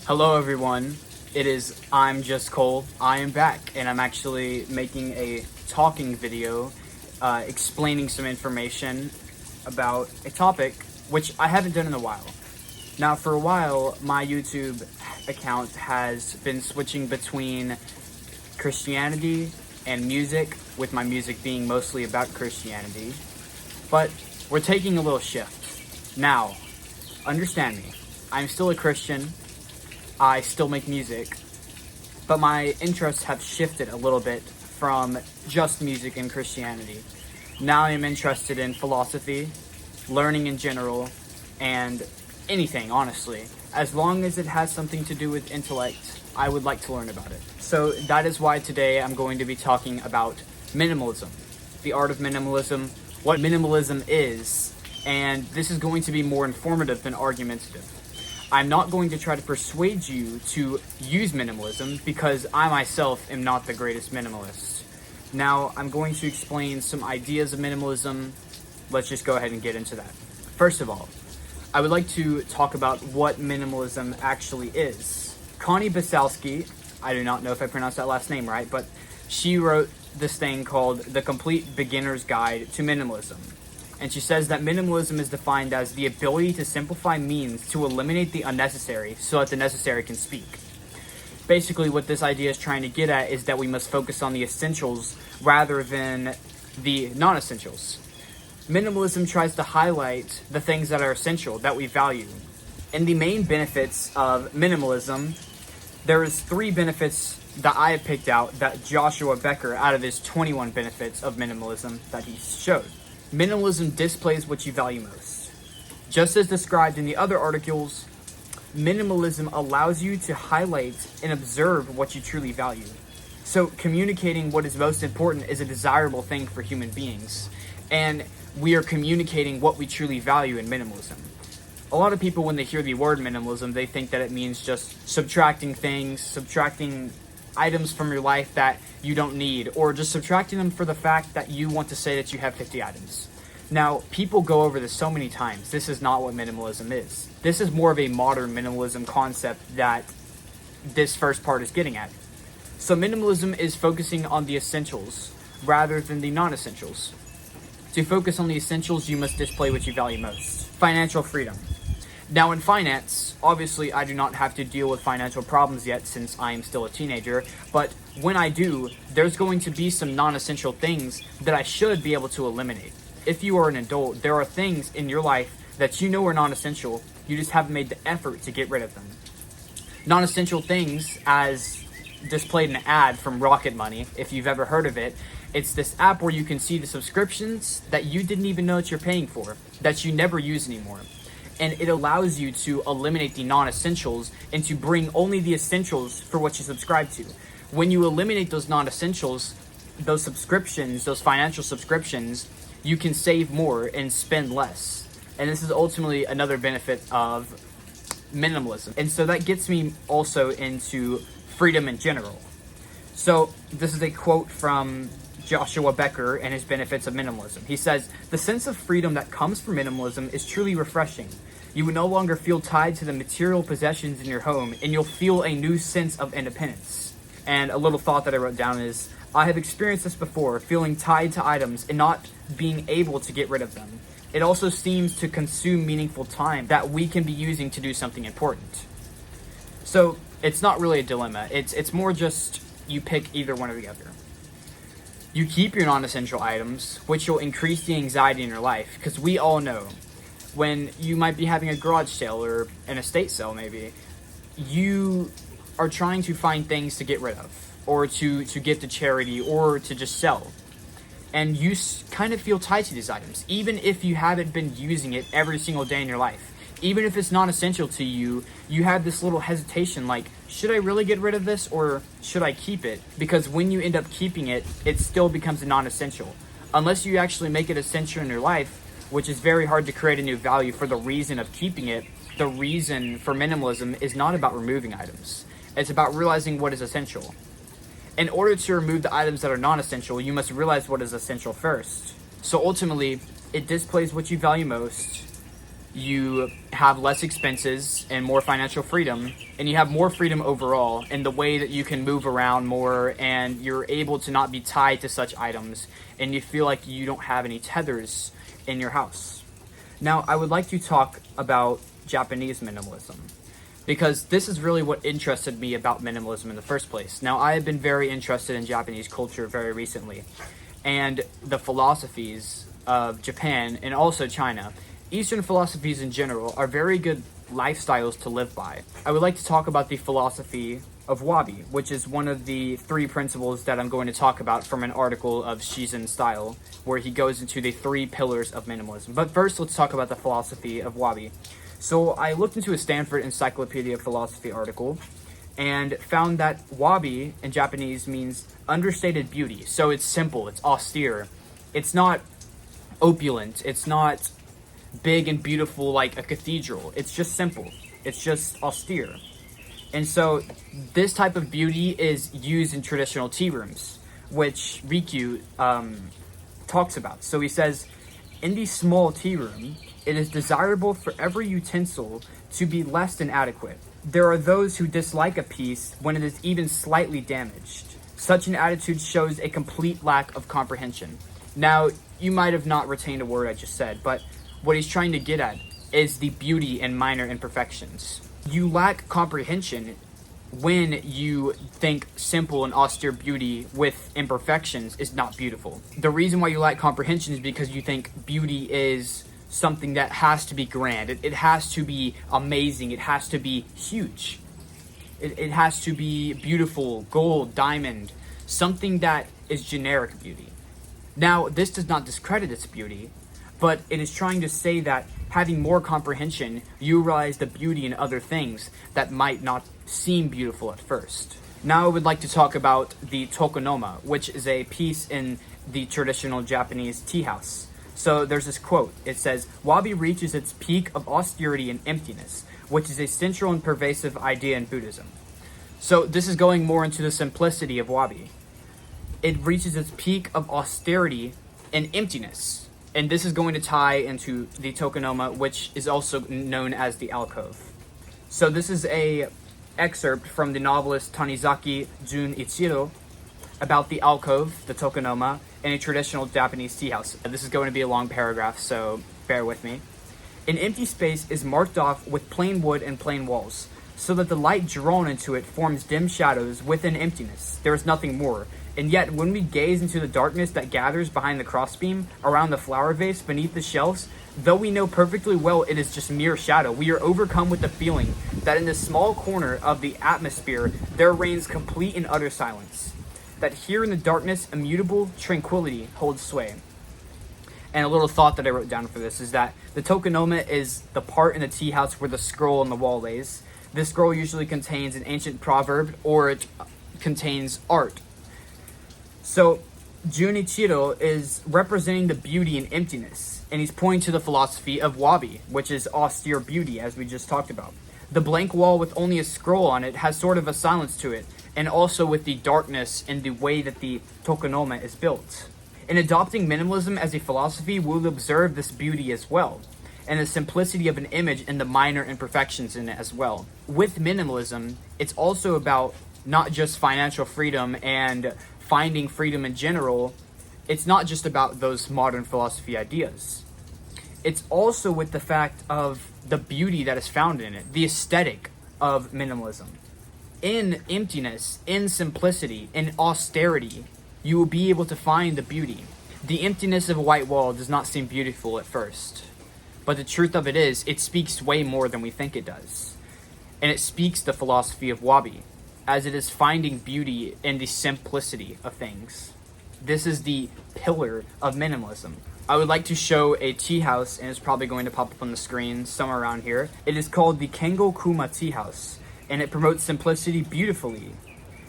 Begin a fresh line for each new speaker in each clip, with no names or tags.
Hello everyone, I'm Just Cole. I am back and I'm actually making a talking video explaining some information about a topic which I haven't done in a while. Now for a while, my YouTube account has been switching between Christianity and music, with my music being mostly about Christianity, but we're taking a little shift. Now, understand me, I'm still a Christian. I still make music, but my interests have shifted a little bit from just music and Christianity. Now I am interested in philosophy, learning in general, and anything, honestly. As long as it has something to do with intellect, I would like to learn about it. So that is why today I'm going to be talking about minimalism, the art of minimalism, what minimalism is, and this is going to be more informative than argumentative. I'm not going to try to persuade you to use minimalism because I myself am not the greatest minimalist. Now, I'm going to explain some ideas of minimalism. Let's just go ahead and get into that. First of all, I would like to talk about what minimalism actually is. Connie Basowski, I do not know if I pronounced that last name right, but she wrote this thing called The Complete Beginner's Guide to Minimalism. And she says that minimalism is defined as the ability to simplify means to eliminate the unnecessary so that the necessary can speak. Basically, what this idea is trying to get at is that we must focus on the essentials rather than the non-essentials. Minimalism tries to highlight the things that are essential, that we value. And the main benefits of minimalism, there's 3 benefits that I have picked out that Joshua Becker, out of his 21 benefits of minimalism that he showed. Minimalism displays what you value most. Just as described in the other articles, minimalism allows you to highlight and observe what you truly value. So communicating what is most important is a desirable thing for human beings, and we are communicating what we truly value in minimalism. A lot of people, when they hear the word minimalism, they think that it means just subtracting things, subtracting items from your life that you don't need, or just subtracting them for the fact that you want to say that you have 50 items. Now, people go over this so many times. This is not what minimalism is. This is more of a modern minimalism concept that this first part is getting at. So minimalism is focusing on the essentials rather than the non-essentials. To focus on the essentials, you must display what you value most. Financial freedom. Now in finance, obviously I do not have to deal with financial problems yet since I am still a teenager, but when I do, there's going to be some non-essential things that I should be able to eliminate. If you are an adult, there are things in your life that you know are non-essential, you just haven't made the effort to get rid of them. Non-essential things, as displayed in an ad from Rocket Money, if you've ever heard of it, it's this app where you can see the subscriptions that you didn't even know that you're paying for, that you never use anymore. And it allows you to eliminate the non-essentials and to bring only the essentials for what you subscribe to. When you eliminate those non-essentials, those subscriptions, those financial subscriptions, you can save more and spend less. And this is ultimately another benefit of minimalism. And so that gets me also into freedom in general. So this is a quote from Joshua Becker and his benefits of minimalism. He says, "The sense of freedom that comes from minimalism is truly refreshing. You will no longer feel tied to the material possessions in your home, and you'll feel a new sense of independence." And a little thought that I wrote down is, I have experienced this before, feeling tied to items and not being able to get rid of them. It also seems to consume meaningful time that we can be using to do something important. So it's not really a dilemma. It's more just you pick either one or the other. You keep your non-essential items, which will increase the anxiety in your life, because we all know when you might be having a garage sale or an estate sale maybe, you are trying to find things to get rid of, or to give to charity, or to just sell. And you kind of feel tied to these items, even if you haven't been using it every single day in your life. Even if it's not essential to you, you have this little hesitation like, should I really get rid of this or should I keep it? Because when you end up keeping it, it still becomes a non-essential. Unless you actually make it essential in your life, which is very hard to create a new value for the reason of keeping it. The reason for minimalism is not about removing items. It's about realizing what is essential. In order to remove the items that are non-essential, you must realize what is essential first. So ultimately, it displays what you value most, you have less expenses and more financial freedom, and you have more freedom overall in the way that you can move around more, and you're able to not be tied to such items, and you feel like you don't have any tethers in your house. Now, I would like to talk about Japanese minimalism, because this is really what interested me about minimalism in the first place. Now, I have been very interested in Japanese culture very recently, and the philosophies of Japan and also China. Eastern philosophies in general are very good lifestyles to live by. I would like to talk about the philosophy of wabi, which is one of the 3 principles that I'm going to talk about from an article of Shizen Style, where he goes into the 3 pillars of minimalism. But first, let's talk about the philosophy of wabi. So I looked into a Stanford Encyclopedia of Philosophy article and found that wabi in Japanese means understated beauty. So it's simple, it's austere, it's not opulent, it's not big and beautiful like a cathedral. It's just simple. It's just austere. And so this type of beauty is used in traditional tea rooms, which Rikyu talks about. So he says, in the small tea room, it is desirable for every utensil to be less than adequate. There are those who dislike a piece when it is even slightly damaged. Such an attitude shows a complete lack of comprehension. Now, you might have not retained a word I just said, but what he's trying to get at is the beauty in minor imperfections. You lack comprehension when you think simple and austere beauty with imperfections is not beautiful. The reason why you lack comprehension is because you think beauty is something that has to be grand. It has to be amazing. It has to be huge. It has to be beautiful, gold, diamond, something that is generic beauty. Now, this does not discredit its beauty, but it is trying to say that having more comprehension, you realize the beauty in other things that might not seem beautiful at first. Now I would like to talk about the tokonoma, which is a piece in the traditional Japanese tea house. So there's this quote. It says, "Wabi reaches its peak of austerity and emptiness, which is a central and pervasive idea in Buddhism." So this is going more into the simplicity of wabi. It reaches its peak of austerity and emptiness. And this is going to tie into the tokonoma, which is also known as the alcove. So this is a excerpt from the novelist Tanizaki Junichiro about the alcove, the tokonoma, in a traditional Japanese tea house. This is going to be a long paragraph, so bear with me. An empty space is marked off with plain wood and plain walls, so that the light drawn into it forms dim shadows within emptiness. There is nothing more. And yet, when we gaze into the darkness that gathers behind the crossbeam, around the flower vase, beneath the shelves, though we know perfectly well it is just mere shadow, we are overcome with the feeling that in this small corner of the atmosphere, there reigns complete and utter silence. That here in the darkness, immutable tranquility holds sway. And a little thought that I wrote down for this is that the tokonoma is the part in the tea house where the scroll on the wall lays. This scroll usually contains an ancient proverb, or it contains art. So Junichiro is representing the beauty in emptiness, and he's pointing to the philosophy of wabi, which is austere beauty, as we just talked about. The blank wall with only a scroll on it has sort of a silence to it, and also with the darkness in the way that the tokonoma is built. In adopting minimalism as a philosophy, we'll observe this beauty as well, and the simplicity of an image and the minor imperfections in it as well. With minimalism, it's also about not just financial freedom and finding freedom in general. It's not just about those modern philosophy ideas. It's also with the fact of the beauty that is found in it, the aesthetic of minimalism. In emptiness, in simplicity, in austerity, you will be able to find the beauty. The emptiness of a white wall does not seem beautiful at first, but the truth of it is, it speaks way more than we think it does. And it speaks the philosophy of wabi, as it is finding beauty in the simplicity of things. This is the pillar of minimalism. I would like to show a tea house, and it's probably going to pop up on the screen somewhere around here. It is called the Kengo Kuma Tea House, and it promotes simplicity beautifully.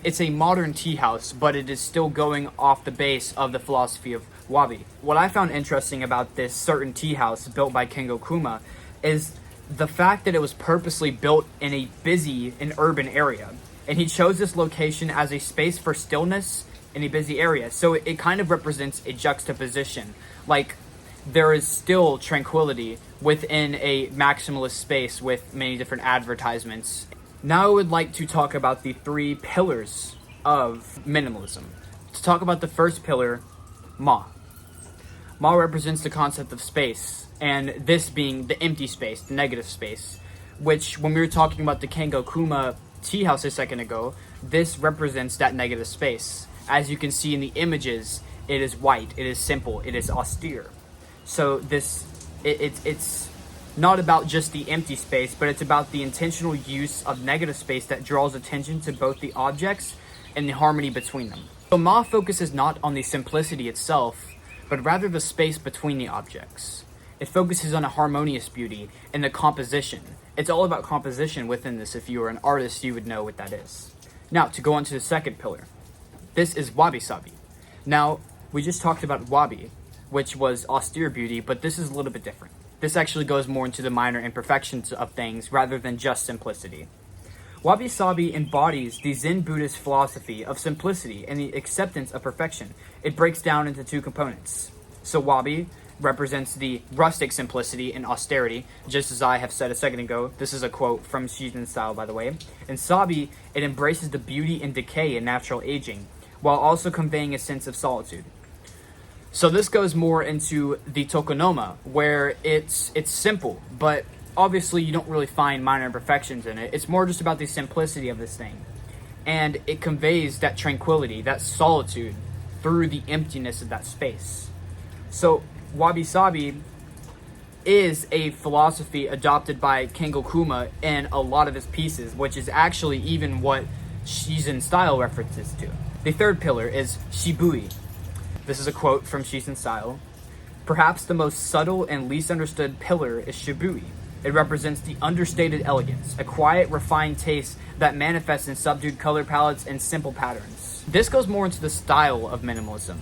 It's a modern tea house, but it is still going off the base of the philosophy of wabi. What I found interesting about this certain tea house built by Kengo Kuma is the fact that it was purposely built in a busy and urban area. And he chose this location as a space for stillness in a busy area. So it kind of represents a juxtaposition. Like, there is still tranquility within a maximalist space with many different advertisements. Now I would like to talk about the 3 pillars of minimalism. To talk about the first pillar, Ma. Ma represents the concept of space, and this being the empty space, the negative space, which when we were talking about the Kengo Kuma tea house a second ago, this represents that negative space. As you can see in the images, it is white, it is simple, it is austere. So it's not about just the empty space, but it's about the intentional use of negative space that draws attention to both the objects and the harmony between them. So Ma focuses not on the simplicity itself, but rather the space between the objects. It focuses on a harmonious beauty and the composition. It's all about composition within this. If you are an artist, you would know what that is. Now, to go on to the second pillar. This is wabi-sabi. Now, we just talked about wabi, which was austere beauty, but this is a little bit different. This actually goes more into the minor imperfections of things rather than just simplicity. Wabi-sabi embodies the Zen Buddhist philosophy of simplicity and the acceptance of perfection. It breaks down into 2 components. So wabi represents the rustic simplicity and austerity, just as I have said a second ago. This is a quote from Shizen Style, by the way. And sabi, it embraces the beauty and decay and natural aging, while also conveying a sense of solitude. So this goes more into the tokonoma, where it's simple, but obviously you don't really find minor imperfections in it. It's more just about the simplicity of this thing. And it conveys that tranquility, that solitude, through the emptiness of that space. So wabi-sabi is a philosophy adopted by Kengo Kuma in a lot of his pieces, which is actually even what Shizen Style references to. The third pillar is shibui. This is a quote from Shizen Style. Perhaps the most subtle and least understood pillar is shibui. It represents the understated elegance, a quiet, refined taste that manifests in subdued color palettes and simple patterns. This goes more into the style of minimalism.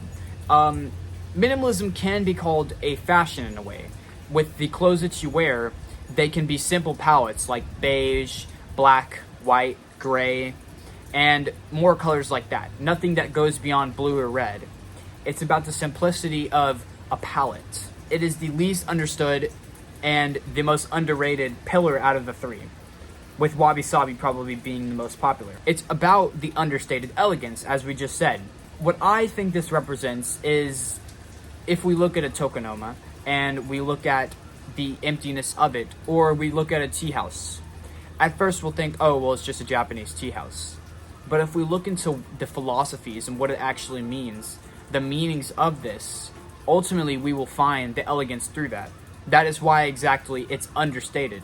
Minimalism can be called a fashion in a way. With the clothes that you wear, they can be simple palettes like beige, black, white, gray, and more colors like that. Nothing that goes beyond blue or red. It's about the simplicity of a palette. It is the least understood and the most underrated pillar out of the 3, with wabi-sabi probably being the most popular. It's about the understated elegance, as we just said. What I think this represents is, if we look at a tokonoma and we look at the emptiness of it, or we look at a tea house, at first we'll think, oh, well, it's just a Japanese tea house. But if we look into the philosophies and what it actually means, the meanings of this, ultimately we will find the elegance through that. That is why exactly it's understated.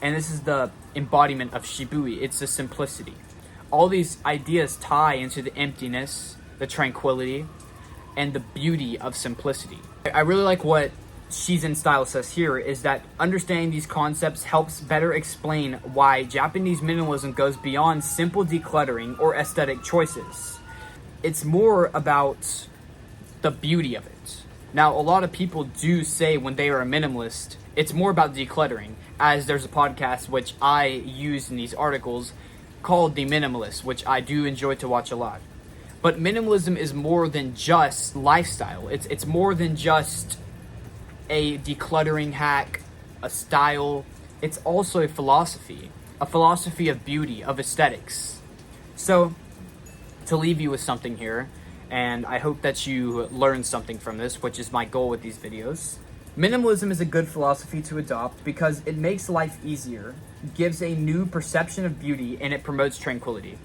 And this is the embodiment of shibui. It's the simplicity. All these ideas tie into the emptiness, the tranquility, and the beauty of simplicity. I really like what Shizen Style says here, is that understanding these concepts helps better explain why Japanese minimalism goes beyond simple decluttering or aesthetic choices. It's more about the beauty of it. Now, a lot of people do say when they are a minimalist, it's more about decluttering, as there's a podcast which I use in these articles called The Minimalist, which I do enjoy to watch a lot. But minimalism is more than just lifestyle. It's more than just a decluttering hack, a style. It's also a philosophy of beauty, of aesthetics. So, to leave you with something here, and I hope that you learned something from this, which is my goal with these videos. Minimalism is a good philosophy to adopt because it makes life easier, gives a new perception of beauty, and it promotes tranquility.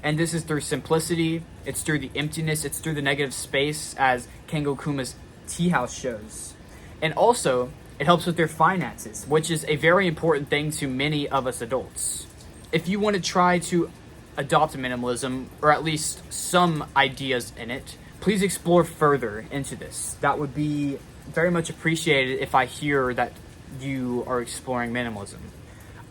And this is through simplicity, it's through the emptiness, it's through the negative space, as Kengo Kuma's tea house shows. And also, it helps with their finances, which is a very important thing to many of us adults. If you want to try to adopt minimalism, or at least some ideas in it, please explore further into this. That would be very much appreciated if I hear that you are exploring minimalism.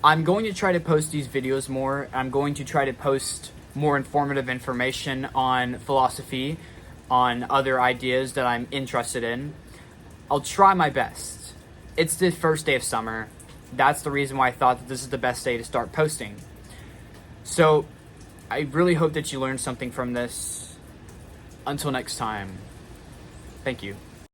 I'm going to try to post these videos more. I'm going to try to post more informative information on philosophy, on other ideas that I'm interested in. I'll try my best. It's the first day of summer. That's the reason why I thought that this is the best day to start posting. So, I really hope that you learned something from this. Until next time, thank you.